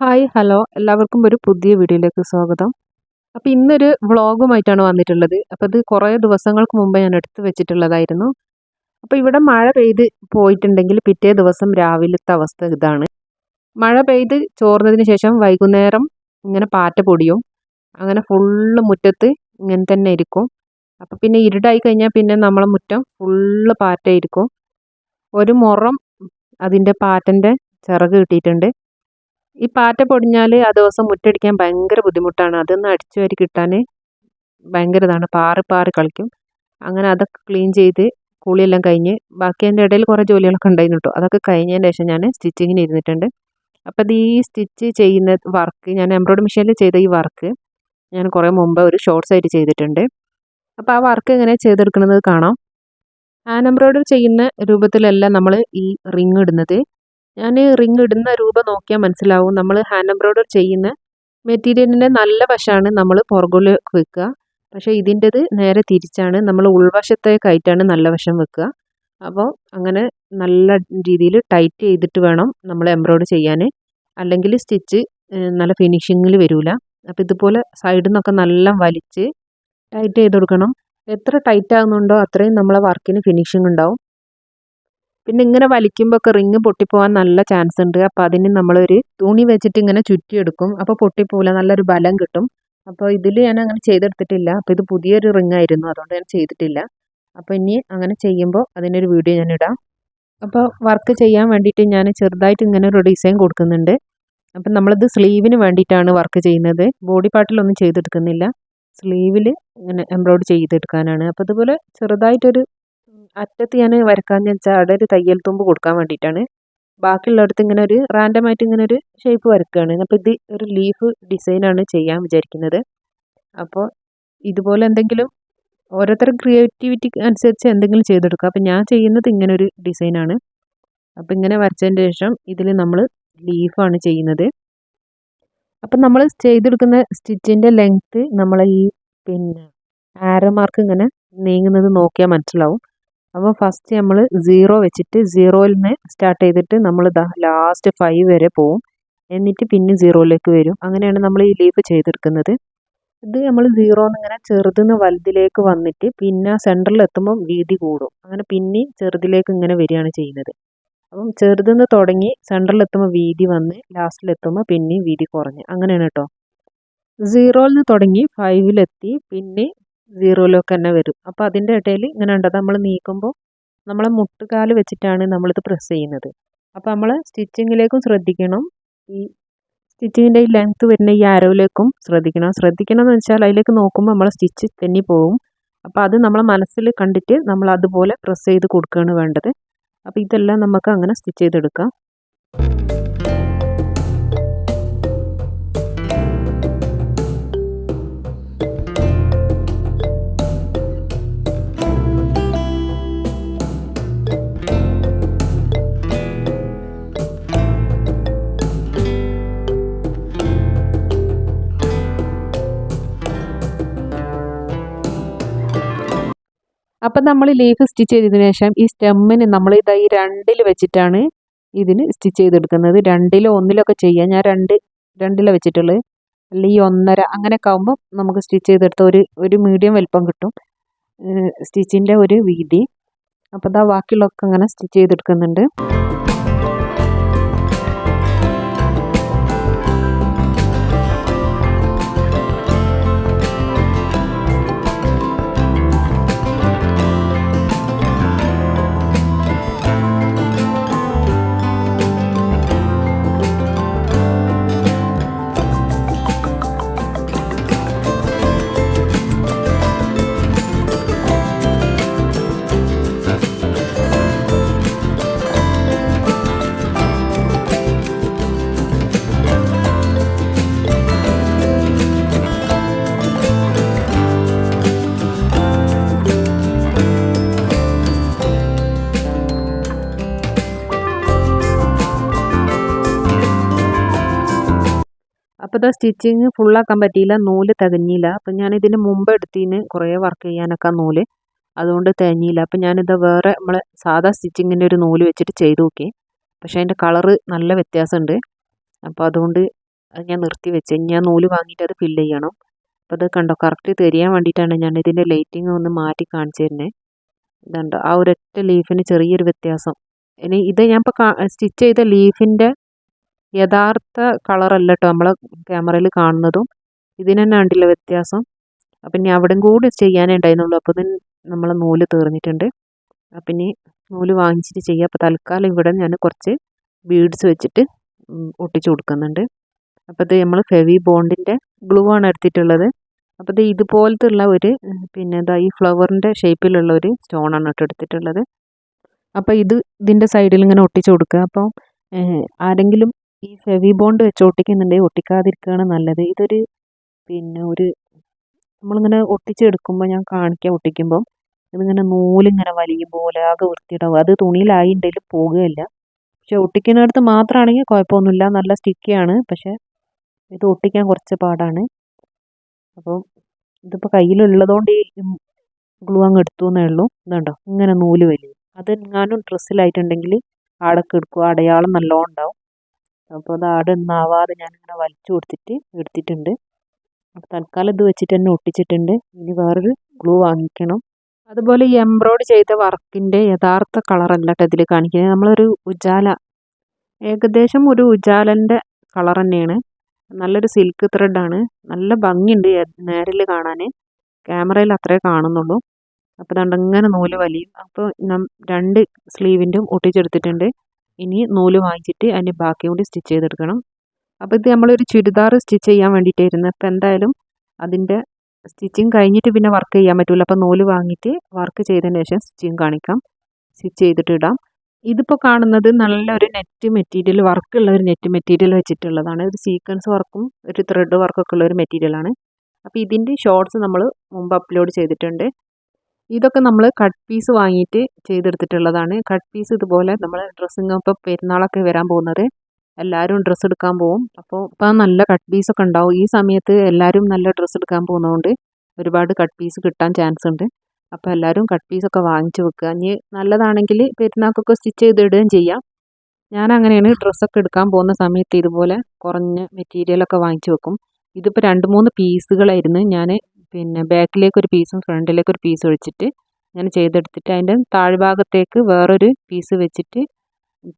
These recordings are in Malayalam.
ഹായ് ഹലോ എല്ലാവർക്കും ഒരു പുതിയ വീഡിയോയിലേക്ക് സ്വാഗതം. അപ്പോൾ ഇന്നൊരു വ്ളോഗുമായിട്ടാണ് വന്നിട്ടുള്ളത്. അപ്പോൾ ഇത് കുറേ ദിവസങ്ങൾക്ക് മുമ്പ് ഞാൻ എടുത്തു വെച്ചിട്ടുള്ളതായിരുന്നു. അപ്പോൾ ഇവിടെ മഴ പെയ്ത് പോയിട്ടുണ്ടെങ്കിൽ പിറ്റേ ദിവസം രാവിലത്തെ അവസ്ഥ ഇതാണ്. മഴ പെയ്ത് ചോർന്നതിന് ശേഷം വൈകുന്നേരം ഇങ്ങനെ പാറ്റ പൊടിയും അങ്ങനെ ഫുള്ള് മുറ്റത്ത് ഇങ്ങനെ തന്നെ ഇരിക്കും. അപ്പോൾ പിന്നെ ഇരുടായി കഴിഞ്ഞാൽ പിന്നെ നമ്മളെ മുറ്റം ഫുള്ള് പാറ്റയിരിക്കും. ഒരു മുറം അതിൻ്റെ പാറ്റൻ്റെ ചിറക് കിട്ടിയിട്ടുണ്ട്. ഈ പാറ്റ പൊടിഞ്ഞാൽ ആ ദിവസം മുറ്റടിക്കാൻ ഭയങ്കര ബുദ്ധിമുട്ടാണ്. അതൊന്ന് അടിച്ചു വാരി കിട്ടാൻ ഭയങ്കര ഇതാണ്, പാറി പാറി കളിക്കും. അങ്ങനെ അതൊക്കെ ക്ലീൻ ചെയ്ത് കുളിയെല്ലാം കഴിഞ്ഞ് ബാക്കി അതിൻ്റെ ഇടയിൽ കുറേ ജോലികളൊക്കെ ഉണ്ടായിരുന്നു കേട്ടോ. അതൊക്കെ കഴിഞ്ഞതിന് ശേഷം ഞാൻ സ്റ്റിച്ചിങ്ങിന് ഇരുന്നിട്ടുണ്ട്. അപ്പോൾ ഇത് ഈ സ്റ്റിച്ച് ചെയ്യുന്ന വർക്ക് ഞാൻ എംബ്രോയ്ഡറി മെഷീനിൽ ചെയ്ത ഈ വർക്ക് ഞാൻ കുറേ മുമ്പ് ഒരു ഷോർട്സ് ആയിട്ട് ചെയ്തിട്ടുണ്ട്. അപ്പോൾ ആ വർക്ക് എങ്ങനെ ചെയ്തെടുക്കുന്നത് കാണാം. ഹാൻഡ് എംബ്രോയ്ഡറി ചെയ്യുന്ന രൂപത്തിലല്ല നമ്മൾ ഈ റിങ് ഇടുന്നത്. ഞാൻ റിങ് ഇടുന്ന രൂപം നോക്കിയാൽ മനസ്സിലാവും. നമ്മൾ ഹാൻഡ് എംബ്രോയ്ഡറി ചെയ്യുന്ന മെറ്റീരിയലിൻ്റെ നല്ല വശമാണ് നമ്മൾ പുറകിലേക്ക് വെക്കുക. പക്ഷേ ഇതിൻ്റെത് നേരെ തിരിച്ചാണ്, നമ്മൾ ഉൾവശത്തേക്കായിട്ടാണ് നല്ല വശം വെക്കുക. അപ്പോൾ അങ്ങനെ നല്ല രീതിയിൽ ടൈറ്റ് ചെയ്തിട്ട് വേണം നമ്മൾ എംബ്രോയ്ഡറി ചെയ്യാൻ, അല്ലെങ്കിൽ സ്റ്റിച്ച് നല്ല ഫിനിഷിങ്ങിൽ വരില്ല. അപ്പോൾ ഇതുപോലെ സൈഡിൽ നിന്നൊക്കെ നല്ല വലിച്ച് ടൈറ്റ് ചെയ്ത് കൊടുക്കണം. എത്ര ടൈറ്റ് ആകുന്നുണ്ടോ അത്രയും നമ്മളെ വർക്കിന് ഫിനിഷിംഗ് ഉണ്ടാവും. പിന്നെ ഇങ്ങനെ വലിക്കുമ്പോൾ ഒക്കെ റിങ് പൊട്ടിപ്പോകാൻ നല്ല ചാൻസ് ഉണ്ട്. അപ്പോൾ അതിന് നമ്മളൊരു തുണി വെച്ചിട്ട് ഇങ്ങനെ ചുറ്റിയെടുക്കും. അപ്പോൾ പൊട്ടിപ്പോവില്ല, നല്ലൊരു ബലം കിട്ടും. അപ്പോൾ ഇതിൽ ഞാൻ അങ്ങനെ ചെയ്തെടുത്തിട്ടില്ല. അപ്പോൾ ഇത് പുതിയൊരു റിങ് ആയിരുന്നു, അതുകൊണ്ട് ഞാൻ ചെയ്തിട്ടില്ല. അപ്പോൾ ഇനി അങ്ങനെ ചെയ്യുമ്പോൾ അതിനൊരു വീഡിയോ ഞാൻ ഇടാം. അപ്പോൾ വർക്ക് ചെയ്യാൻ വേണ്ടിയിട്ട് ഞാൻ ചെറുതായിട്ട് ഇങ്ങനെ ഒരു ഡിസൈൻ കൊടുക്കുന്നുണ്ട്. അപ്പം നമ്മളിത് സ്ലീവിന് വേണ്ടിയിട്ടാണ് വർക്ക് ചെയ്യുന്നത്. ബോഡി പാർട്ടിലൊന്നും ചെയ്തെടുക്കുന്നില്ല, സ്ലീവിൽ ഇങ്ങനെ എംബ്രോയ്ഡറി ചെയ്തെടുക്കാനാണ്. അപ്പോൾ ഇതുപോലെ ചെറുതായിട്ടൊരു അറ്റത്ത് ഞാൻ വരക്കാമെന്ന് വെച്ചാൽ അവിടെ ഒരു തയ്യൽ തുമ്പ് കൊടുക്കാൻ വേണ്ടിയിട്ടാണ്. ബാക്കിയുള്ളിടത്ത് ഇങ്ങനെ ഒരു റാൻഡമായിട്ട് ഇങ്ങനെ ഒരു ഷേപ്പ് വരക്കുകയാണ്. അപ്പോൾ ഇത് ഒരു ലീഫ് ഡിസൈനാണ് ചെയ്യാൻ വിചാരിക്കുന്നത്. അപ്പോൾ ഇതുപോലെ എന്തെങ്കിലും ഓരോരുത്തരുടെ ക്രിയേറ്റിവിറ്റി അനുസരിച്ച് എന്തെങ്കിലും ചെയ്തെടുക്കുക. അപ്പോൾ ഞാൻ ചെയ്യുന്നത് ഇങ്ങനെ ഒരു ഡിസൈനാണ്. അപ്പോൾ ഇങ്ങനെ വരച്ചതിന് ശേഷം ഇതിൽ നമ്മൾ ലീഫാണ് ചെയ്യുന്നത്. അപ്പം നമ്മൾ ചെയ്തെടുക്കുന്ന സ്റ്റിച്ചിൻ്റെ ലെങ്ത്ത് നമ്മൾ ഈ ആരോ മാർക്ക് ഇങ്ങനെ നീങ്ങുന്നത് നോക്കിയാൽ മനസ്സിലാവും. അപ്പോൾ ഫസ്റ്റ് നമ്മൾ 0 വെച്ചിട്ട് 0യിൽ നിന്ന് സ്റ്റാർട്ട് ചെയ്തിട്ട് നമ്മൾ ലാസ്റ്റ് 5 വരെ പോവും. എന്നിട്ട് പിന്നെ 0യിലേക്ക് വരും. അങ്ങനെയാണ് നമ്മൾ ഈ ലീഫ് ചെയ്തെടുക്കുന്നത്. ഇത് നമ്മൾ 0 ഇങ്ങനെ ചെറുതിന്ന് വലുതിലേക്ക് വന്നിട്ട് പിന്നെ സെൻറ്ററിൽ എത്തുമ്പം വീതി കൂടും. അങ്ങനെ പിന്നെ ചെറുതിലേക്ക് ഇങ്ങനെ വരികയാണ് ചെയ്യുന്നത്. അപ്പം ചെറുതിന്ന് തുടങ്ങി സെൻറ്ററിലെത്തുമ്പോൾ വീതി വന്ന് ലാസ്റ്റിലെത്തുമ്പോൾ പിന്നെയും വീതി കുറഞ്ഞ് അങ്ങനെയാണ് കേട്ടോ. 0യിൽ നിന്ന് തുടങ്ങി 5ലെത്തി പിന്നെ 0യിലേക്ക് തന്നെ വരും. അപ്പോൾ അതിൻ്റെ ഇടയിൽ ഇങ്ങനെ ഉണ്ട്, നമ്മൾ നീക്കുമ്പോൾ നമ്മളെ മുട്ടുകാല് വെച്ചിട്ടാണ് നമ്മളിത് പ്രസ് ചെയ്യുന്നത്. അപ്പോൾ നമ്മൾ സ്റ്റിച്ചിങ്ങിലേക്കും ശ്രദ്ധിക്കണം, ഈ സ്റ്റിച്ചിങ്ങിൻ്റെ ഈ ലെങ്ത്ത് വരുന്ന ഈ ആരോയിലേക്കും ശ്രദ്ധിക്കണം. എന്ന് വെച്ചാൽ അതിലേക്ക് നോക്കുമ്പോൾ നമ്മളെ സ്റ്റിച്ച് തെന്നി പോകും. അപ്പോൾ അത് നമ്മളെ മനസ്സിൽ കണ്ടിട്ട് നമ്മൾ അതുപോലെ പ്രസ് ചെയ്ത് കൊടുക്കുകയാണ് വേണ്ടത്. അപ്പോൾ ഇതെല്ലാം നമുക്ക് അങ്ങനെ സ്റ്റിച്ച് ചെയ്തെടുക്കാം. അപ്പം നമ്മൾ ലീഫ് സ്റ്റിച്ച് ചെയ്തതിന് ശേഷം ഈ സ്റ്റെമ്മിന് നമ്മൾ ഈ 2ൽ വെച്ചിട്ടാണ് ഇതിന് സ്റ്റിച്ച് ചെയ്തെടുക്കുന്നത്. 2ലോ 1ലൊക്കെ ചെയ്യാം. ഞാൻ 2ലാണ് വെച്ചിട്ടുള്ളത്. അല്ലെങ്കിൽ 1.5 അങ്ങനെയൊക്കെ ആകുമ്പോൾ നമുക്ക് സ്റ്റിച്ച് ചെയ്തെടുത്ത ഒരു മീഡിയം വലിപ്പം കിട്ടും സ്റ്റിച്ചിൻ്റെ ഒരു വീതി. അപ്പോൾ ഇതാ ബാക്കിയുള്ളതൊക്കെ അങ്ങനെ സ്റ്റിച്ച് ചെയ്തെടുക്കുന്നുണ്ട്. അപ്പോൾ ഇത് സ്റ്റിച്ചിങ് ഫുള്ളാക്കാൻ പറ്റിയില്ല, നൂല് തികഞ്ഞില്ല. അപ്പം ഞാനിതിന് മുമ്പ് എടുത്തതിന് കുറേ വർക്ക് ചെയ്യാനൊക്കെ നൂല് അതുകൊണ്ട് തികഞ്ഞില്ല. അപ്പം ഞാനിത് വേറെ നമ്മളെ സാധാ സ്റ്റിച്ചിങ്ങിൻ്റെ ഒരു നൂല് വെച്ചിട്ട് ചെയ്ത് നോക്കി. പക്ഷേ അതിൻ്റെ കളറ് നല്ല വ്യത്യാസമുണ്ട്. അപ്പോൾ അതുകൊണ്ട് അത് ഞാൻ നിർത്തി വെച്ച് ഞാൻ നൂല് വാങ്ങിയിട്ട് അത് ഫില്ല് ചെയ്യണം. അപ്പോൾ അത് കണ്ടോ കറക്റ്റ് തിരിയാൻ വേണ്ടിയിട്ടാണ് ഞാൻ ഇതിൻ്റെ ലൈറ്റിങ് ഒന്ന് മാറ്റി കാണിച്ചു തരുന്നത്. ഇതുണ്ട് ആ ഒരൊറ്റ ലീഫിന് ചെറിയൊരു വ്യത്യാസം. ഇനി ഇത് ഞാൻ ഇപ്പോൾ സ്റ്റിച്ച് ചെയ്ത ലീഫിൻ്റെ യഥാർത്ഥ കളറല്ല കേട്ടോ നമ്മളെ ക്യാമറയിൽ കാണുന്നതും. ഇതിന് തന്നെ കണ്ടില്ല വ്യത്യാസം. അപ്പം ഇനി അവിടെയും കൂടി ചെയ്യാനേ ഉണ്ടായിരുന്നുള്ളൂ. അപ്പോൾ ഇതിന് നമ്മൾ നൂല് തീർന്നിട്ടുണ്ട്. അപ്പം ഇനി നൂല് വാങ്ങിച്ചിട്ട് ചെയ്യാം. അപ്പോൾ തൽക്കാലം ഇവിടെ ഞാൻ കുറച്ച് ബീഡ്സ് വെച്ചിട്ട് ഒട്ടിച്ചു കൊടുക്കുന്നുണ്ട്. അപ്പോൾ ഇത് നമ്മൾ ഫെവി ബോണ്ടിൻ്റെ ഗ്ലൂ ആണ് എടുത്തിട്ടുള്ളത്. അപ്പോൾ ഇത് ഇതുപോലത്തെ ഉള്ള ഒരു പിന്നെ ഇതാ ഈ ഫ്ലവറിൻ്റെ ഷേപ്പിലുള്ള ഒരു സ്റ്റോണാണ് കേട്ടോ എടുത്തിട്ടുള്ളത്. അപ്പോൾ ഇതിൻ്റെ സൈഡിൽ ഇങ്ങനെ ഒട്ടിച്ചു കൊടുക്കുക. അപ്പോൾ ആരെങ്കിലും ഈ ഫെവി ബോണ്ട് വെച്ച് ഒട്ടിക്കുന്നുണ്ടെങ്കിൽ ഒട്ടിക്കാതിരിക്കുകയാണ് നല്ലത്. ഇതൊരു പിന്നെ നമ്മളിങ്ങനെ ഒട്ടിച്ചെടുക്കുമ്പോൾ ഞാൻ കാണിക്കാം ഒട്ടിക്കുമ്പം ഇതിങ്ങനെ നൂലിങ്ങനെ വലിയും പോലെ ആകെ വൃത്തിയിടാവും. അത് തുണിയിലായിട്ടുണ്ടെങ്കിൽ പോകുകയില്ല. പക്ഷെ ഒട്ടിക്കുന്നിടത്ത് മാത്രമാണെങ്കിൽ കുഴപ്പമൊന്നുമില്ല, നല്ല സ്റ്റിക്കിയാണ്. പക്ഷെ ഇത് ഒട്ടിക്കാൻ കുറച്ച് പാടാണ്. അപ്പോൾ ഇതിപ്പോൾ കയ്യിലുള്ളതുകൊണ്ട് ഈ ഗ്ലൂ അങ്ങ് എടുത്തു എന്നേ ഉള്ളൂ. ഇതുണ്ടോ ഇങ്ങനെ നൂല് വലിയും. അതെങ്ങാനും ഡ്രസ്സിലായിട്ടുണ്ടെങ്കിൽ ആടൊക്കെ എടുക്കും, അടയാളം നല്ലോണം ഉണ്ടാവും. അപ്പോൾ അത് ആടൊന്നും ആവാതെ ഞാനിങ്ങനെ വലിച്ചു കൊടുത്തിട്ട് എടുത്തിട്ടുണ്ട്. അപ്പോൾ തൽക്കാലം ഇത് വെച്ചിട്ട് തന്നെ ഒട്ടിച്ചിട്ടുണ്ട്. ഇനി വേറൊരു ഗ്ലൂ വാങ്ങിക്കണം. അതുപോലെ ഈ എംബ്രോയ്ഡറി ചെയ്ത വർക്കിൻ്റെ യഥാർത്ഥ കളറല്ല കേട്ടോ ഇതിൽ കാണിക്കുന്നത്. നമ്മളൊരു ഉജാല, ഏകദേശം ഒരു ഉജാലൻ്റെ കളർ തന്നെയാണ്. നല്ലൊരു സിൽക്ക് ത്രെഡാണ്. നല്ല ഭംഗിയുണ്ട് നേരിൽ കാണാൻ. ക്യാമറയിൽ അത്രേ കാണുന്നുള്ളൂ. അപ്പോൾ ഇങ്ങനെ നൂല് വലിയും. അപ്പോൾ രണ്ട് സ്ലീവിൻ്റെയും ഒട്ടിച്ചെടുത്തിട്ടുണ്ട്. ഇനി നൂല് വാങ്ങിച്ചിട്ട് അതിൻ്റെ ബാക്കി കൂടി സ്റ്റിച്ച് ചെയ്തെടുക്കണം. അപ്പോൾ ഇത് നമ്മളൊരു ചുരിദാർ സ്റ്റിച്ച് ചെയ്യാൻ വേണ്ടിയിട്ടായിരുന്നു. അപ്പോൾ എന്തായാലും അതിൻ്റെ സ്റ്റിച്ചിങ് കഴിഞ്ഞിട്ട് പിന്നെ വർക്ക് ചെയ്യാൻ പറ്റില്ല. അപ്പോൾ നൂല് വാങ്ങിയിട്ട് വർക്ക് ചെയ്തതിന് ശേഷം സ്റ്റിച്ചിങ് കാണിക്കാം, സ്റ്റിച്ച് ചെയ്തിട്ട് ഇടാം. ഇതിപ്പോൾ കാണുന്നത് നല്ലൊരു നെറ്റ് മെറ്റീരിയൽ, വർക്കുള്ള ഒരു നെറ്റ് മെറ്റീരിയൽ വെച്ചിട്ടുള്ളതാണ്. ഒരു സീക്വൻസ് വർക്കും ഒരു ത്രെഡ് വർക്കൊക്കെ ഉള്ള ഒരു മെറ്റീരിയലാണ്. അപ്പോൾ ഇതിൻ്റെ ഷോർട്സ് നമ്മൾ മുമ്പ് അപ്ലോഡ് ചെയ്തിട്ടുണ്ട്. ഇതൊക്കെ നമ്മൾ കട്ട് പീസ് വാങ്ങിയിട്ട് ചെയ്തെടുത്തിട്ടുള്ളതാണ്. കട്ട് പീസ് ഇതുപോലെ നമ്മൾ ഡ്രസ്സിങ് ഇപ്പോൾ പെരുന്നാളൊക്കെ വരാൻ പോകുന്നത്, എല്ലാവരും ഡ്രസ്സ് എടുക്കാൻ പോകും. അപ്പോൾ ഇപ്പം നല്ല കട്ട് പീസൊക്കെ ഉണ്ടാവും. ഈ സമയത്ത് എല്ലാവരും നല്ല ഡ്രസ്സ് എടുക്കാൻ പോകുന്നതുകൊണ്ട് ഒരുപാട് കട്ട് പീസ് കിട്ടാൻ ചാൻസ് ഉണ്ട്. അപ്പോൾ എല്ലാവരും കട്ട് പീസൊക്കെ വാങ്ങിച്ച് വെക്കുക. ഇനി നല്ലതാണെങ്കിൽ പെരുന്നാൾക്കൊക്കെ സ്റ്റിച്ച് ചെയ്ത് ഇടുകയും ചെയ്യാം. ഞാൻ അങ്ങനെയാണ് ഡ്രസ്സൊക്കെ എടുക്കാൻ പോകുന്ന സമയത്ത് ഇതുപോലെ കുറഞ്ഞ മെറ്റീരിയലൊക്കെ വാങ്ങിച്ച് വെക്കും. ഇതിപ്പോൾ 2-3 പീസുകളായിരുന്നു. ഞാൻ പിന്നെ ബാക്കിലേക്കൊരു പീസും ഫ്രണ്ടിലേക്കൊരു പീസ് ഒഴിച്ചിട്ട് ഞാൻ ചെയ്തെടുത്തിട്ട് അതിൻ്റെ താഴ്ഭാഗത്തേക്ക് വേറൊരു പീസ് വെച്ചിട്ട്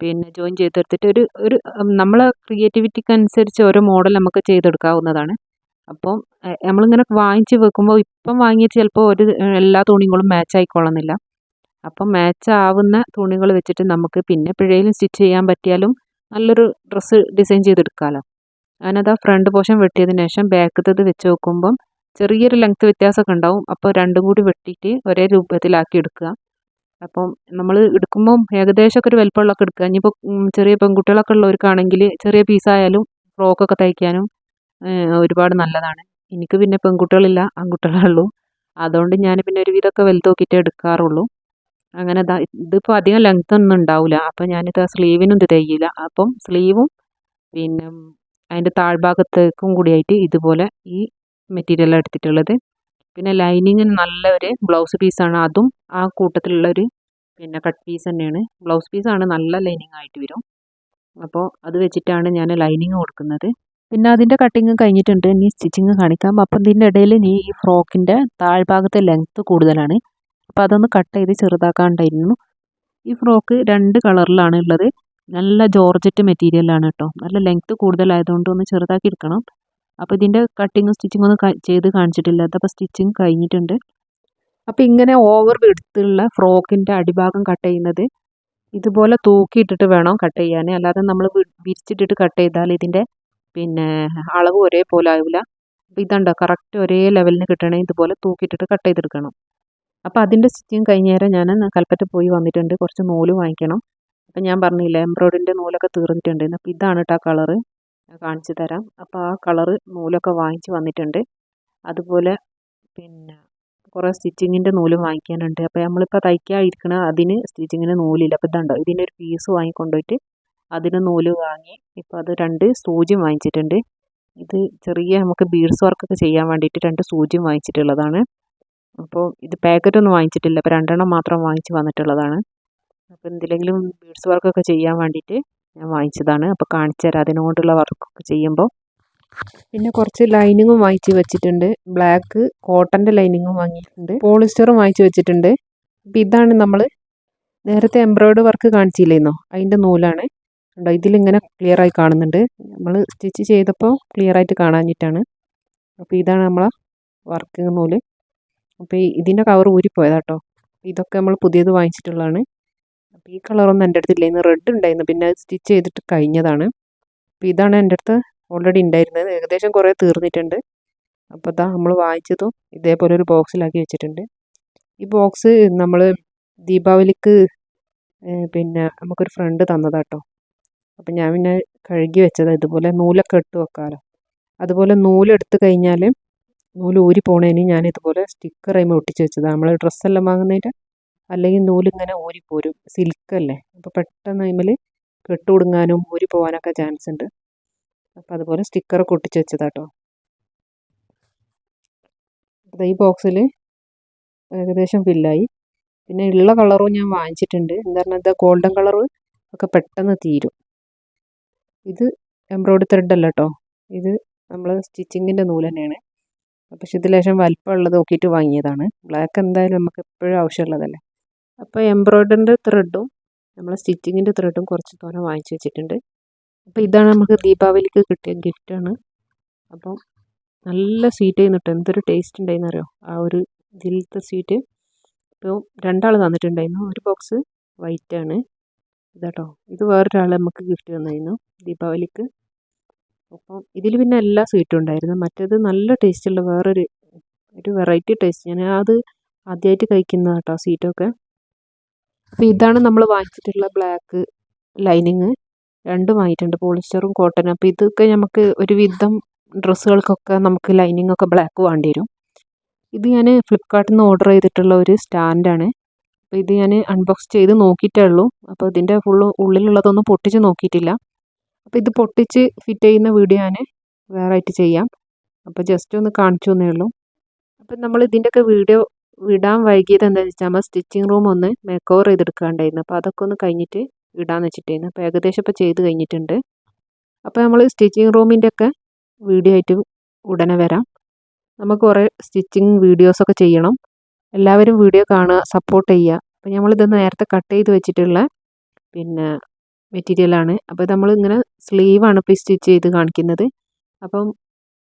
പിന്നെ ജോയിൻ ചെയ്തെടുത്തിട്ട് ഒരു നമ്മളെ ക്രിയേറ്റിവിറ്റിക്ക് അനുസരിച്ച് ഓരോ മോഡൽ നമുക്ക് ചെയ്തെടുക്കാവുന്നതാണ്. അപ്പം നമ്മളിങ്ങനെ വാങ്ങിച്ച് വെക്കുമ്പോൾ ഇപ്പം വാങ്ങിയിട്ട് ചിലപ്പോൾ എല്ലാ തുണികളും മാച്ച് ആയിക്കൊള്ളുന്നില്ല. അപ്പം മാച്ച് ആവുന്ന തുണികൾ വെച്ചിട്ട് നമുക്ക് പിന്നെ എപ്പോഴേലും സ്റ്റിച്ച് ചെയ്യാൻ പറ്റിയാലും നല്ലൊരു ഡ്രസ്സ് ഡിസൈൻ ചെയ്തെടുക്കാമല്ലോ. ഞാനത് ആ ഫ്രണ്ട് പോർഷൻ വെട്ടിയതിന് ശേഷം ബാക്കത്തത് വെച്ച് നോക്കുമ്പം ചെറിയൊരു ലെങ്ത്ത് വ്യത്യാസമൊക്കെ ഉണ്ടാവും. അപ്പോൾ രണ്ടും കൂടി വെട്ടിയിട്ട് ഒരേ രൂപത്തിലാക്കി എടുക്കുക. അപ്പം നമ്മൾ എടുക്കുമ്പം ഏകദേശമൊക്കെ ഒരു വലിപ്പമുള്ളതൊക്കെ എടുക്കുക. ഇനിയിപ്പോൾ ചെറിയ പെൺകുട്ടികളൊക്കെ ഉള്ളവർക്കാണെങ്കിൽ ചെറിയ പീസായാലും ഫ്രോക്കൊക്കെ തയ്ക്കാനും ഒരുപാട് നല്ലതാണ്. എനിക്ക് പിന്നെ പെൺകുട്ടികളില്ല, ആൺകുട്ടികളേ ഉള്ളൂ. അതുകൊണ്ട് ഞാൻ പിന്നെ ഒരു വിധമൊക്കെ വലുത് നോക്കിയിട്ടേ എടുക്കാറുള്ളൂ. അങ്ങനെ ഇതിപ്പോൾ അധികം ലെങ്ത് ഒന്നും ഉണ്ടാവില്ല. അപ്പം ഞാനിത് സ്ലീവിനും ഇത് തയ്യില്ല. അപ്പം സ്ലീവും പിന്നെ അതിൻ്റെ താഴ്ഭാഗത്തേക്കും കൂടിയായിട്ട് ഇതുപോലെ ഈ മെറ്റീരിയൽ എടുത്തിട്ടുള്ളത്. പിന്നെ ലൈനിങ്ങിന് നല്ല ഒരു ബ്ലൗസ് പീസാണ്. അതും ആ കൂട്ടത്തിലുള്ളൊരു പിന്നെ കട്ട് പീസ് തന്നെയാണ്. ബ്ലൗസ് പീസാണ് നല്ല ലൈനിങ് ആയിട്ട് വരും. അപ്പോൾ അത് വെച്ചിട്ടാണ് ഞാൻ ലൈനിങ് കൊടുക്കുന്നത്. പിന്നെ അതിൻ്റെ കട്ടിങ് കഴിഞ്ഞിട്ടുണ്ട്. ഇനി സ്റ്റിച്ചിങ് കാണിക്കാം. അപ്പം ഇതിൻ്റെ ഇടയിൽ ഈ ഫ്രോക്കിൻ്റെ താഴ്ഭാഗത്തെ ലെങ്ത്ത് കൂടുതലാണ്. അപ്പോൾ അതൊന്ന് കട്ട് ചെയ്ത് ചെറുതാക്കാണ്ടായിരുന്നു. ഈ ഫ്രോക്ക് 2 കളറിലാണ് ഉള്ളത്. നല്ല ജോർജറ്റ് മെറ്റീരിയലാണ് കേട്ടോ. നല്ല ലെങ്ത്ത് കൂടുതലായതുകൊണ്ട് ഒന്ന് ചെറുതാക്കി എടുക്കണം. അപ്പോൾ ഇതിൻ്റെ കട്ടിങ്ങും സ്റ്റിച്ചിങ്ങും ഒന്നും ചെയ്ത് കാണിച്ചിട്ടില്ല. അതപ്പോൾ സ്റ്റിച്ചിങ് കഴിഞ്ഞിട്ടുണ്ട്. അപ്പോൾ ഇങ്ങനെ ഓവർ വിഡ്ത്തുള്ള ഫ്രോക്കിൻ്റെ അടിഭാഗം കട്ട് ചെയ്യുന്നത് ഇതുപോലെ തൂക്കിയിട്ടിട്ട് വേണം കട്ട് ചെയ്യാൻ. അല്ലാതെ നമ്മൾ വിരിച്ചിട്ടിട്ട് കട്ട് ചെയ്താൽ ഇതിൻ്റെ പിന്നെ അളവ് ഒരേപോലെ ആവില്ല. അപ്പോൾ ഇതുണ്ടോ കറക്റ്റ് ഒരേ ലെവലിന് കിട്ടണമെങ്കിൽ ഇതുപോലെ തൂക്കിയിട്ടിട്ട് കട്ട് ചെയ്തെടുക്കണം. അപ്പോൾ അതിൻ്റെ സ്റ്റിച്ചിങ് കഴിഞ്ഞ നേരം ഞാൻ കൽപ്പറ്റ പോയി വന്നിട്ടുണ്ട്. കുറച്ച് നൂല് വാങ്ങിക്കണം. അപ്പം ഞാൻ പറഞ്ഞില്ല എംബ്രോയ്ഡറിൻ്റെ നൂലൊക്കെ തീർന്നിട്ടുണ്ട്. അപ്പോൾ ഇതാണ് കേട്ടോ ആ കളറ്, കാണിച്ചു തരാം. അപ്പോൾ ആ കളറ് നൂലൊക്കെ വാങ്ങിച്ച് വന്നിട്ടുണ്ട്. അതുപോലെ പിന്നെ കുറേ സ്റ്റിച്ചിങ്ങിൻ്റെ നൂലും വാങ്ങിക്കാനുണ്ട്. അപ്പോൾ നമ്മളിപ്പോൾ തയ്ക്കാൻ ഇരിക്കണ അതിന് സ്റ്റിച്ചിങ്ങിന് നൂലില്ല. അപ്പോൾ ഇതുണ്ടോ ഇതിൻ്റെ ഒരു പീസ് വാങ്ങിക്കൊണ്ടുപോയിട്ട് അതിന് നൂല് വാങ്ങി ഇപ്പോൾ അത് 2 സൂചിയും വാങ്ങിച്ചിട്ടുണ്ട്. ഇത് ചെറിയ നമുക്ക് ബീഡ്സ് വർക്കൊക്കെ ചെയ്യാൻ വേണ്ടിയിട്ട് 2 സൂചിയും വാങ്ങിച്ചിട്ടുള്ളതാണ്. അപ്പോൾ ഇത് പാക്കറ്റൊന്നും വാങ്ങിച്ചിട്ടില്ല. അപ്പോൾ 2 മാത്രം വാങ്ങിച്ച് വന്നിട്ടുള്ളതാണ്. അപ്പോൾ എന്തിലെങ്കിലും ബീഡ്സ് വർക്കൊക്കെ ചെയ്യാൻ വേണ്ടിയിട്ട് ഞാൻ വാങ്ങിച്ചതാണ്. അപ്പോൾ കാണിച്ചു തരാം അതിനുകൊണ്ടുള്ള വർക്കൊക്കെ ചെയ്യുമ്പോൾ. പിന്നെ കുറച്ച് ലൈനിങ്ങും വാങ്ങിച്ച് വെച്ചിട്ടുണ്ട്. ബ്ലാക്ക് കോട്ടൻ്റെ ലൈനിങ്ങും വാങ്ങിയിട്ടുണ്ട്. പോളിസ്റ്ററും വാങ്ങിച്ച് വെച്ചിട്ടുണ്ട്. അപ്പോൾ ഇതാണ് നമ്മൾ നേരത്തെ എംബ്രോയ്ഡറി വർക്ക് കാണിച്ചില്ലേന്നോ, അതിൻ്റെ നൂലാണ്. ഉണ്ടോ, ഇതിലിങ്ങനെ ക്ലിയർ ആയി കാണുന്നുണ്ട്. നമ്മൾ സ്റ്റിച്ച് ചെയ്തപ്പോൾ ക്ലിയർ ആയിട്ട് കാണാഞ്ഞിട്ടാണ്. അപ്പോൾ ഇതാണ് നമ്മളെ വർക്കിംഗ് നൂല്. അപ്പോൾ ഇതിൻ്റെ കവർ ഊരിപ്പോയതാട്ടോ. ഇതൊക്കെ നമ്മൾ പുതിയത് വാങ്ങിച്ചിട്ടുള്ളതാണ്. അപ്പോൾ ഈ കളറൊന്നും എൻ്റെ അടുത്ത് ഇല്ലായിരുന്നു. റെഡ് ഉണ്ടായിരുന്നു, പിന്നെ അത് സ്റ്റിച്ച് ചെയ്തിട്ട് കഴിഞ്ഞതാണ്. അപ്പോൾ ഇതാണ് എൻ്റെ അടുത്ത് ഓൾറെഡി ഉണ്ടായിരുന്നത്. ഏകദേശം കുറേ തീർന്നിട്ടുണ്ട്. അപ്പോൾ ഇതാ നമ്മൾ വാങ്ങിച്ചതും ഇതേപോലെ ഒരു ബോക്സിലാക്കി വെച്ചിട്ടുണ്ട്. ഈ ബോക്സ് നമ്മൾ ദീപാവലിക്ക് പിന്നെ നമുക്കൊരു ഫ്രണ്ട് തന്നതാട്ടോ. അപ്പം ഞാൻ പിന്നെ കഴുകി വെച്ചതാണ്. ഇതുപോലെ നൂലൊക്കെ ഇട്ട് വെക്കാമല്ലോ. അതുപോലെ നൂലെടുത്ത് കഴിഞ്ഞാൽ നൂല് ഊരി പോണേന് ഞാൻ ഇതുപോലെ സ്റ്റിക്കർ അതിൽ ഒട്ടിച്ച് വെച്ചതാണ്. നമ്മൾ ഡ്രസ്സെല്ലാം വാങ്ങുന്നതിൻ്റെ, അല്ലെങ്കിൽ നൂലിങ്ങനെ ഊരിപ്പോരും, സിൽക്കല്ലേ. അപ്പോൾ പെട്ടെന്ന് അതിൽ കെട്ട് കുടുങ്ങാനും ഊരി പോകാനൊക്കെ ചാൻസ് ഉണ്ട്. അപ്പോൾ അതുപോലെ സ്റ്റിക്കറൊക്കെ ഒട്ടിച്ച് വെച്ചതാട്ടോ. അപ്പോൾ ഈ ബോക്സിൽ ഏകദേശം ഫില്ലായി. പിന്നെ ഉള്ള കളറും ഞാൻ വാങ്ങിച്ചിട്ടുണ്ട്. എന്താ പറഞ്ഞാൽ ഗോൾഡൻ കളറ് ഒക്കെ പെട്ടെന്ന് തീരും. ഇത് എംബ്രോയ്ഡറി ത്രെഡ് അല്ല കേട്ടോ, ഇത് നമ്മൾ സ്റ്റിച്ചിങ്ങിൻ്റെ നൂല് തന്നെയാണ്. പക്ഷെ ഇത് ലേശം വലിപ്പമുള്ളത് നോക്കിയിട്ട് വാങ്ങിയതാണ്. ബ്ലാക്ക് എന്തായാലും നമുക്ക് എപ്പോഴും ആവശ്യമുള്ളതല്ലേ. അപ്പോൾ എംബ്രോയ്ഡറിൻ്റെ ത്രെഡും നമ്മൾ സ്റ്റിച്ചിങ്ങിൻ്റെ ത്രെഡും കുറച്ച് തോനെ വാങ്ങിച്ച് വെച്ചിട്ടുണ്ട്. അപ്പോൾ ഇതാണ് നമുക്ക് ദീപാവലിക്ക് കിട്ടിയ ഗിഫ്റ്റാണ്. അപ്പം നല്ല സ്വീറ്റ് ചെയ്യുന്നുണ്ട്. എന്തൊരു ടേസ്റ്റ് ഉണ്ടായിരുന്നു അറിയോ ആ ഒരു ഇതിലത്തെ സ്വീറ്റ്. ഇപ്പോൾ 2 ആൾ തന്നിട്ടുണ്ടായിരുന്നു. ഒരു ബോക്സ് വൈറ്റാണ് ഇതാട്ടോ. ഇത് വേറൊരാൾ നമുക്ക് ഗിഫ്റ്റ് തന്നായിരുന്നു ദീപാവലിക്ക്. അപ്പം ഇതിൽ പിന്നെ എല്ലാ സ്വീറ്റും ഉണ്ടായിരുന്നു. മറ്റേത് നല്ല ടേസ്റ്റുള്ള വേറൊരു വെറൈറ്റി ടേസ്റ്റ്. ഞാൻ അത് ആദ്യമായിട്ട് കഴിക്കുന്നത് കേട്ടോ സ്വീറ്റൊക്കെ. അപ്പോൾ ഇതാണ് നമ്മൾ വാങ്ങിച്ചിട്ടുള്ള ബ്ലാക്ക് ലൈനിങ്. 2 വാങ്ങിയിട്ടുണ്ട്, പോളിസ്റ്ററും കോട്ടനും. അപ്പോൾ ഇതൊക്കെ നമുക്ക് ഒരുവിധം ഡ്രസ്സുകൾക്കൊക്കെ നമുക്ക് ലൈനിങ് ഒക്കെ ബ്ലാക്ക് വേണ്ടി വരും. ഇത് ഞാൻ ഫ്ലിപ്കാർട്ടിൽ നിന്ന് ഓർഡർ ചെയ്തിട്ടുള്ള ഒരു സ്റ്റാൻഡാണ്. അപ്പോൾ ഇത് ഞാൻ അൺബോക്സ് ചെയ്ത് നോക്കിയിട്ടേ ഉള്ളൂ. അപ്പോൾ ഇതിൻ്റെ ഉള്ളിലുള്ളതൊന്നും പൊട്ടിച്ച് നോക്കിയിട്ടില്ല. അപ്പോൾ ഇത് പൊട്ടിച്ച് ഫിറ്റ് ചെയ്യുന്ന വീഡിയോ ഞാൻ വേറെ ആയിട്ട് ചെയ്യാം. അപ്പോൾ ജസ്റ്റ് ഒന്ന് കാണിച്ചു തന്നേ ഉള്ളൂ. അപ്പം നമ്മൾ ഇതിൻ്റെയൊക്കെ വീഡിയോ ഇടാൻ വൈകിയത് എന്താണെന്ന് വെച്ചാൽ നമ്മൾ സ്റ്റിച്ചിങ് റൂം ഒന്ന് മേക്ക് ഓവർ ചെയ്തെടുക്കാണ്ടായിരുന്നു. അപ്പോൾ അതൊക്കെ ഒന്ന് കഴിഞ്ഞിട്ട് ഇടാന്ന് വെച്ചിട്ടായിരുന്നു. അപ്പോൾ ഏകദേശം ഇപ്പോൾ ചെയ്ത് കഴിഞ്ഞിട്ടുണ്ട്. അപ്പോൾ നമ്മൾ സ്റ്റിച്ചിങ് റൂമിൻ്റെ ഒക്കെ വീഡിയോ ആയിട്ട് ഉടനെ വരാം. നമുക്ക് കുറേ സ്റ്റിച്ചിങ് വീഡിയോസൊക്കെ ചെയ്യണം. എല്ലാവരും വീഡിയോ കാണുക, സപ്പോർട്ട് ചെയ്യുക. അപ്പോൾ നമ്മളിത് നേരത്തെ കട്ട് ചെയ്ത് വെച്ചിട്ടുള്ള പിന്നെ മെറ്റീരിയലാണ്. അപ്പോൾ നമ്മളിങ്ങനെ സ്ലീവാണ് ഇപ്പോൾ സ്റ്റിച്ച് ചെയ്ത് കാണിക്കുന്നത്. അപ്പം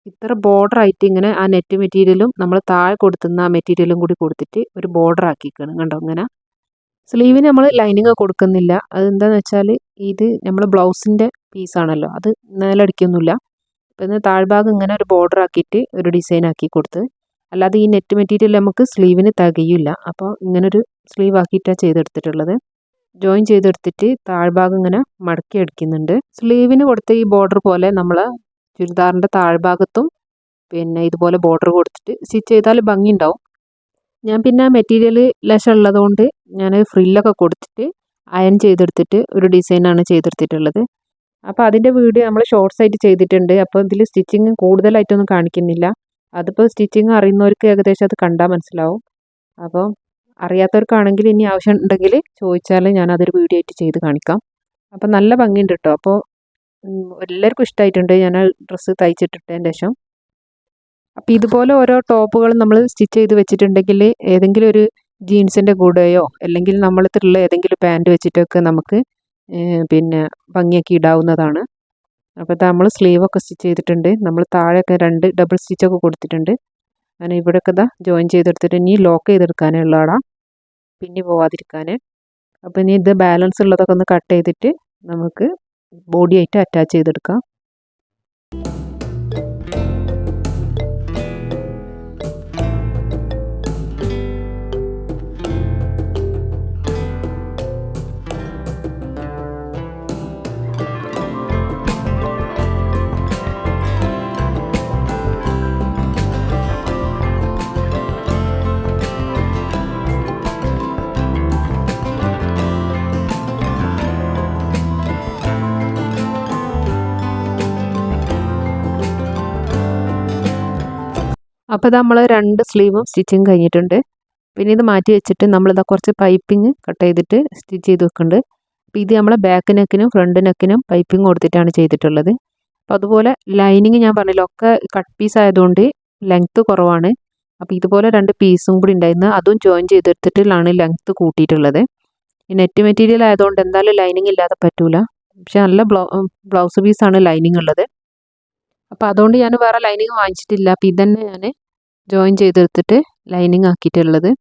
ഇത്ര ബോർഡർ ആയിട്ട് ഇങ്ങനെ ആ നെറ്റ് മെറ്റീരിയലും നമ്മൾ താഴെ കൊടുത്തുന്ന ആ മെറ്റീരിയലും കൂടി കൊടുത്തിട്ട് ഒരു ബോർഡർ ആക്കിക്കണം. കണ്ടോ ഇങ്ങനെ. സ്ലീവിന് നമ്മൾ ലൈനിങ് കൊടുക്കുന്നില്ല. അതെന്താണെന്ന് വെച്ചാൽ ഇത് നമ്മൾ ബ്ലൗസിൻ്റെ പീസാണല്ലോ, അത് മേലടിക്കൊന്നുമില്ല. പിന്നെ താഴ്ഭാഗം ഇങ്ങനെ ഒരു ബോർഡർ ആക്കിയിട്ട് ഒരു ഡിസൈൻ ആക്കി കൊടുത്ത്, അല്ലാതെ ഈ നെറ്റ് മെറ്റീരിയൽ നമുക്ക് സ്ലീവിന് തികയില്ല. അപ്പോൾ ഇങ്ങനൊരു സ്ലീവ് ആക്കിയിട്ടാണ് ചെയ്തെടുത്തിട്ടുള്ളത്. ജോയിൻ ചെയ്തെടുത്തിട്ട് താഴ്ഭാഗം ഇങ്ങനെ മടക്കി അടിക്കുന്നുണ്ട്. സ്ലീവിന് കൊടുത്ത ഈ ബോർഡർ പോലെ നമ്മൾ ചുരിദാറിൻ്റെ താഴ്ഭാഗത്തും പിന്നെ ഇതുപോലെ ബോർഡർ കൊടുത്തിട്ട് സ്റ്റിച്ച് ചെയ്താൽ ഭംഗിയുണ്ടാവും. ഞാൻ പിന്നെ മെറ്റീരിയൽ ലെസ് ഉള്ളതുകൊണ്ട് ഞാൻ ഫ്രില്ലൊക്കെ കൊടുത്തിട്ട് അയൺ ചെയ്തെടുത്തിട്ട് ഒരു ഡിസൈനാണ് ചെയ്തെടുത്തിട്ടുള്ളത്. അപ്പോൾ അതിൻ്റെ വീഡിയോ നമ്മൾ ഷോർട്സ് ആയിട്ട് ചെയ്തിട്ടുണ്ട്. അപ്പോൾ ഇതിൽ സ്റ്റിച്ചിങ് കൂടുതലായിട്ടൊന്നും കാണിക്കുന്നില്ല. അതിപ്പോൾ സ്റ്റിച്ചിങ് അറിയുന്നവർക്ക് ഏകദേശം അത് കണ്ടാൽ മനസ്സിലാവും. അപ്പോൾ അറിയാത്തവർക്കാണെങ്കിൽ ഇനി ആവശ്യം ഉണ്ടെങ്കിൽ ചോദിച്ചാൽ ഞാൻ അതൊരു വീഡിയോ ആയിട്ട് ചെയ്ത് കാണിക്കാം. അപ്പോൾ നല്ല ഭംഗിയുണ്ട് കേട്ടോ. അപ്പോൾ എല്ലാവർക്കും ഇഷ്ടമായിട്ടുണ്ട് ഞാൻ ഡ്രസ്സ് തയ്ച്ചിട്ടിട്ടതിന് ശേഷം. അപ്പോൾ ഇതുപോലെ ഓരോ ടോപ്പുകൾ നമ്മൾ സ്റ്റിച്ച് ചെയ്ത് വെച്ചിട്ടുണ്ടെങ്കിൽ ഏതെങ്കിലും ഒരു ജീൻസിൻ്റെ കൂടെയോ അല്ലെങ്കിൽ നമ്മളത്തിലുള്ള ഏതെങ്കിലും പാൻറ്റ് വെച്ചിട്ടൊക്കെ നമുക്ക് പിന്നെ ഭംഗിയാക്കി ഇടാവുന്നതാണ്. അപ്പോൾ നമ്മൾ സ്ലീവൊക്കെ സ്റ്റിച്ച് ചെയ്തിട്ടുണ്ട്. നമ്മൾ താഴെയൊക്കെ 2 ഡബിൾ സ്റ്റിച്ചൊക്കെ കൊടുത്തിട്ടുണ്ട്. അങ്ങനെ ഇവിടെയൊക്കെ ഇതാ ജോയിൻ ചെയ്തെടുത്തിട്ട് ഇനി ലോക്ക് ചെയ്തെടുക്കാനേ ഉള്ളതാ, പിന്നെ പോവാതിരിക്കാൻ. അപ്പോൾ ഇനി ഇത് ബാലൻസ് ഉള്ളതൊക്കെ ഒന്ന് കട്ട് ചെയ്തിട്ട് നമുക്ക് ബോഡി ആയിട്ട് അറ്റാച്ച് ചെയ്തെടുക്കാം. അപ്പോൾ ഇത് നമ്മൾ 2 സ്ലീവും സ്റ്റിച്ചിങ് കഴിഞ്ഞിട്ടുണ്ട്. പിന്നെ ഇത് മാറ്റി വെച്ചിട്ട് നമ്മളിതാ കുറച്ച് പൈപ്പിംഗ് കട്ട് ചെയ്തിട്ട് സ്റ്റിച്ച് ചെയ്ത് വെക്കുന്നുണ്ട്. അപ്പോൾ ഇത് നമ്മളെ ബാക്ക് നെക്കിനും ഫ്രണ്ട് നെക്കിനും പൈപ്പിംഗ് കൊടുത്തിട്ടാണ് ചെയ്തിട്ടുള്ളത്. അപ്പോൾ അതുപോലെ ലൈനിങ് ഞാൻ പറഞ്ഞല്ലോ ഒക്കെ കട്ട് പീസ് ആയതുകൊണ്ട് ലെങ്ത്ത് കുറവാണ്. അപ്പോൾ ഇതുപോലെ 2 പീസും കൂടി ഉണ്ടായിരുന്നു, അതും ജോയിൻ ചെയ്തെടുത്തിട്ടാണ് ലെങ്ത്ത് കൂട്ടിയിട്ടുള്ളത്. ഈ നെറ്റ് മെറ്റീരിയൽ ആയതുകൊണ്ട് എന്തായാലും ലൈനിങ് ഇല്ലാതെ പറ്റൂല. പക്ഷെ നല്ല ബ്ലൗസ് പീസാണ് ലൈനിങ് ഉള്ളത്. അപ്പോൾ അതുകൊണ്ട് ഞാൻ വേറെ ലൈനിങ് വാങ്ങിച്ചിട്ടില്ല. അപ്പോൾ ഇതന്നെ ഞാൻ ജോയിൻ ചെയ്തെടുത്തിട്ട് ലൈനിങ് ആക്കിയിട്ടുള്ളത്.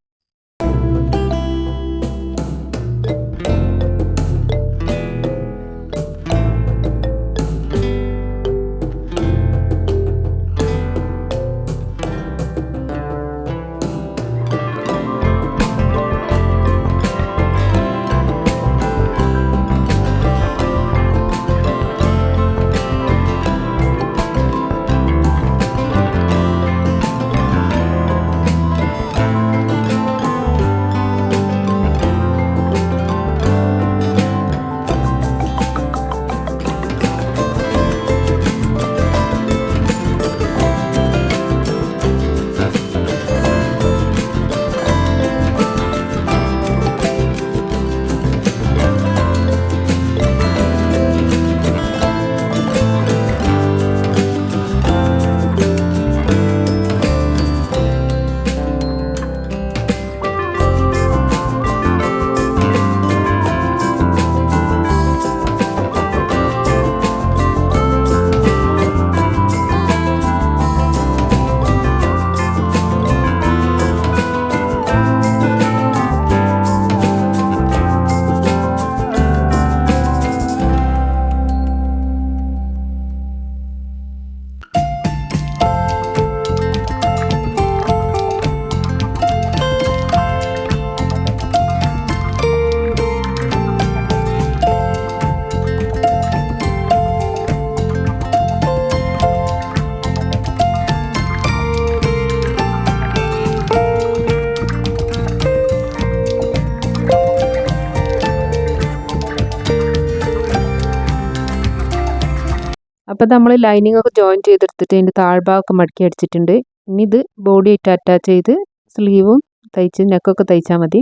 അപ്പോൾ നമ്മൾ ലൈനിങ് ഒക്കെ ജോയിൻ ചെയ്തെടുത്തിട്ട് അതിൻ്റെ താഴ്ഭാഗമൊക്കെ മടക്കി അടിച്ചിട്ടുണ്ട്. ഇനി ഇത് ബോഡി ആയിട്ട് അറ്റാച്ച് ചെയ്ത് സ്ലീവും തയ്ച്ച് നെക്കൊക്കെ തയ്ച്ചാൽ മതി.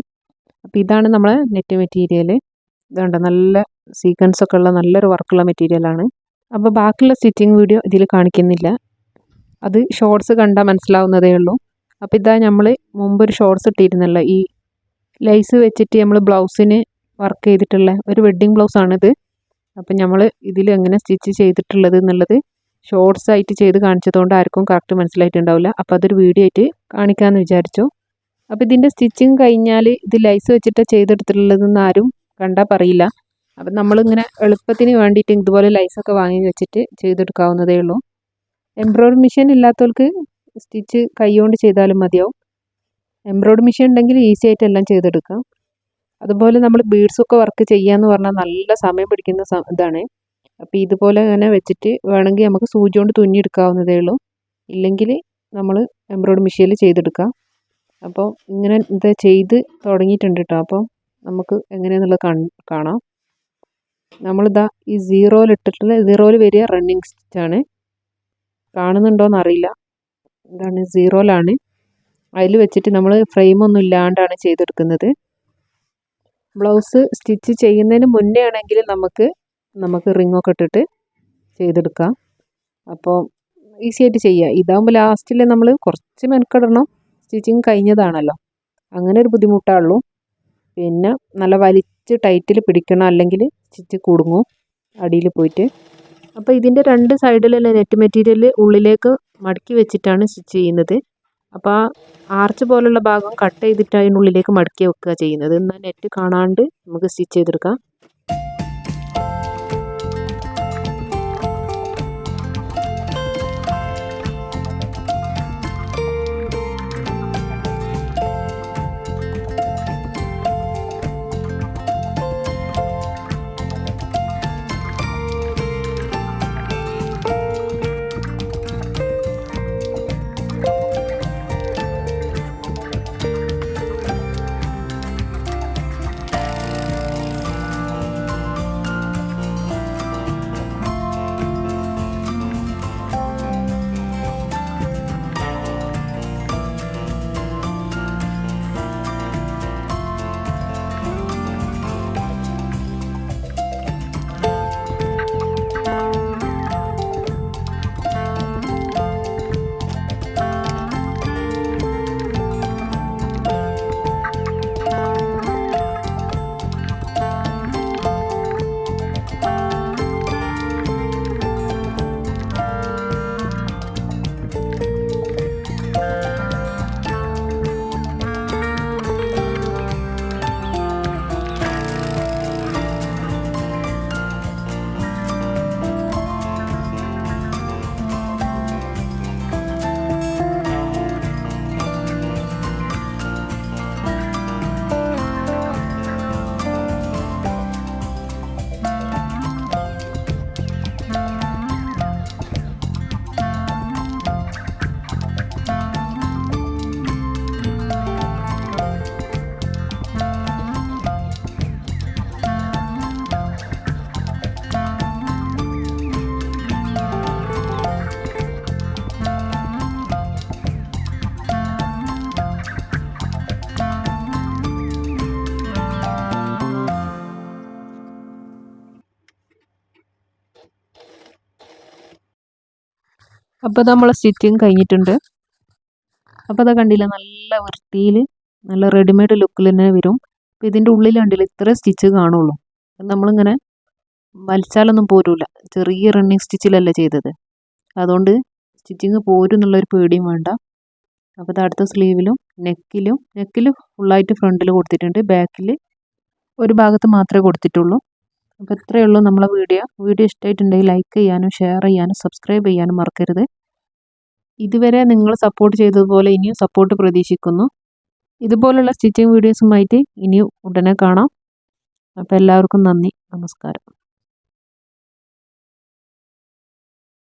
അപ്പോൾ ഇതാണ് നമ്മളെ നെറ്റ് മെറ്റീരിയൽ. ഇതുണ്ട്, നല്ല സീക്വൻസ് ഒക്കെ ഉള്ള നല്ലൊരു വർക്കുള്ള മെറ്റീരിയലാണ്. അപ്പോൾ ബാക്കിയുള്ള സ്റ്റിച്ചിങ് വീഡിയോ ഇതിൽ കാണിക്കുന്നില്ല, അത് ഷോർട്സ് കണ്ടാൽ മനസ്സിലാവുന്നതേ ഉള്ളൂ. അപ്പോൾ ഇതാ നമ്മൾ മുമ്പൊരു ഷോർട്സ് ഇട്ടിരുന്നല്ലോ, ഈ ലൈസ് വെച്ചിട്ട് നമ്മൾ ബ്ലൗസിന് വർക്ക് ചെയ്തിട്ടുള്ള ഒരു വെഡ്ഡിങ് ബ്ലൗസാണിത്. അപ്പം നമ്മൾ ഇതിൽ എങ്ങനെ സ്റ്റിച്ച് ചെയ്തിട്ടുള്ളത് എന്നുള്ളത് ഷോർട്സ് ആയിട്ട് ചെയ്ത് കാണിച്ചതുകൊണ്ട് ആർക്കും കറക്റ്റ് മനസ്സിലായിട്ടുണ്ടാവില്ല. അപ്പോൾ അതൊരു വീഡിയോ ആയിട്ട് കാണിക്കാമെന്ന് വിചാരിച്ചു. അപ്പോൾ ഇതിൻ്റെ സ്റ്റിച്ചിങ് കഴിഞ്ഞാൽ ഇത് ലൈസ് വെച്ചിട്ട് ചെയ്തെടുത്തിട്ടുള്ളതെന്ന് ആരും കണ്ടാൽ പറയില്ല. അപ്പം നമ്മളിങ്ങനെ എളുപ്പത്തിന് വേണ്ടിയിട്ട് ഇതുപോലെ ലൈസൊക്കെ വാങ്ങി വെച്ചിട്ട് ചെയ്തെടുക്കാവുന്നതേ ഉള്ളൂ. എംബ്രോയ്ഡറി മെഷീൻ ഇല്ലാത്തവർക്ക് സ്റ്റിച്ച് കൈകൊണ്ട് ചെയ്താലും മതിയാവും. എംബ്രോയ്ഡറി മെഷീൻ ഉണ്ടെങ്കിൽ ഈസി ആയിട്ട് എല്ലാം ചെയ്തെടുക്കാം. അതുപോലെ നമ്മൾ ബീഡ്സൊക്കെ വർക്ക് ചെയ്യാന്ന് പറഞ്ഞാൽ നല്ല സമയം പിടിക്കുന്ന ഇതാണ്. അപ്പോൾ ഇതുപോലെ ഇങ്ങനെ വെച്ചിട്ട് വേണമെങ്കിൽ നമുക്ക് സൂചി കൊണ്ട് തുന്നിയെടുക്കാവുന്നതേ ഉള്ളൂ, ഇല്ലെങ്കിൽ നമ്മൾ എംബ്രോയ്ഡറി മെഷീനിൽ ചെയ്തെടുക്കാം. അപ്പോൾ ഇങ്ങനെ ഇത് ചെയ്ത് തുടങ്ങിയിട്ടുണ്ട് കേട്ടോ. അപ്പോൾ നമുക്ക് എങ്ങനെയാണെന്നുള്ളത് കാണാം. നമ്മളിതാ ഈ സീറോയിലിട്ടിട്ടുള്ള സീറോയിൽ വരിക റണ്ണിങ് സ്റ്റിച്ചാണ്, കാണുന്നുണ്ടോയെന്ന് അറിയില്ല. ഇതാണ് സീറോയിലാണ്, അതിൽ വെച്ചിട്ട് നമ്മൾ ഫ്രെയിമൊന്നും ഇല്ലാണ്ടാണ് ചെയ്തെടുക്കുന്നത്. ബ്ലൗസ് സ്റ്റിച്ച് ചെയ്യുന്നതിന് മുന്നേ ആണെങ്കിൽ നമുക്ക് റിങ്ങൊക്കെ ഇട്ടിട്ട് ചെയ്തെടുക്കാം. അപ്പോൾ ഈസി ആയിട്ട് ചെയ്യാം. ഇതാകുമ്പോൾ ലാസ്റ്റിൽ നമ്മൾ കുറച്ച് മെനക്കെടണം, സ്റ്റിച്ചിങ് കഴിഞ്ഞതാണല്ലോ, അങ്ങനെ ഒരു ബുദ്ധിമുട്ടുള്ളൂ. പിന്നെ നല്ല വലിച്ച് ടൈറ്റിൽ പിടിക്കണം, അല്ലെങ്കിൽ സ്റ്റിച്ച് കുടുങ്ങും അടിയിൽ പോയിട്ട്. അപ്പോൾ ഇതിൻ്റെ 2 സൈഡിലുള്ള നെറ്റ് മെറ്റീരിയൽ ഉള്ളിലേക്ക് മടക്കി വെച്ചിട്ടാണ് സ്റ്റിച്ച് ചെയ്യുന്നത്. അപ്പോൾ ആ ആർച്ച് പോലുള്ള ഭാഗം കട്ട് ചെയ്തിട്ട് അതിനുള്ളിലേക്ക് മടക്കി വെക്കുക ചെയ്യുന്നത്, എന്നാൽ നെറ്റ് കാണാണ്ട് നമുക്ക് സ്റ്റിച്ച് ചെയ്തെടുക്കാം. അപ്പോൾ നമ്മളെ സ്റ്റിച്ചിങ് കഴിഞ്ഞിട്ടുണ്ട്. അപ്പോൾ അത് കണ്ടില്ല, നല്ല വൃത്തിയിൽ നല്ല റെഡിമെയ്ഡ് ലുക്കിൽ തന്നെ വരും. അപ്പോൾ ഇതിൻ്റെ ഉള്ളിൽ കണ്ടില്ല ഇത്ര സ്റ്റിച്ച് കാണുള്ളൂ. നമ്മളിങ്ങനെ വലിച്ചാലൊന്നും പോരൂല, ചെറിയ റണ്ണിങ് സ്റ്റിച്ചിലല്ലേ ചെയ്തത്, അതുകൊണ്ട് സ്റ്റിച്ചിങ് പോരും എന്നുള്ളൊരു പേടിയും വേണ്ട. അപ്പോൾ ഇത് അടുത്ത സ്ലീവിലും നെക്കിൽ ഫുള്ളായിട്ട് ഫ്രണ്ടിൽ കൊടുത്തിട്ടുണ്ട്, ബാക്കിൽ ഒരു ഭാഗത്ത് മാത്രമേ കൊടുത്തിട്ടുള്ളൂ. അപ്പോൾ ഇത്രയേ ഉള്ളൂ നമ്മളെ വീഡിയോ ഇഷ്ടമായിട്ടുണ്ടെങ്കിൽ ലൈക്ക് ചെയ്യാനും ഷെയർ ചെയ്യാനും സബ്സ്ക്രൈബ് ചെയ്യാനും മറക്കരുത്. ഇതുവരെ നിങ്ങൾ സപ്പോർട്ട് ചെയ്തതുപോലെ ഇനിയും സപ്പോർട്ട് പ്രതീക്ഷിക്കുന്നു. ഇതുപോലുള്ള സ്റ്റിച്ചിങ് വീഡിയോസുമായിട്ട് ഇനിയും ഉടനെ കാണാം. അപ്പോൾ എല്ലാവർക്കും നന്ദി, നമസ്കാരം.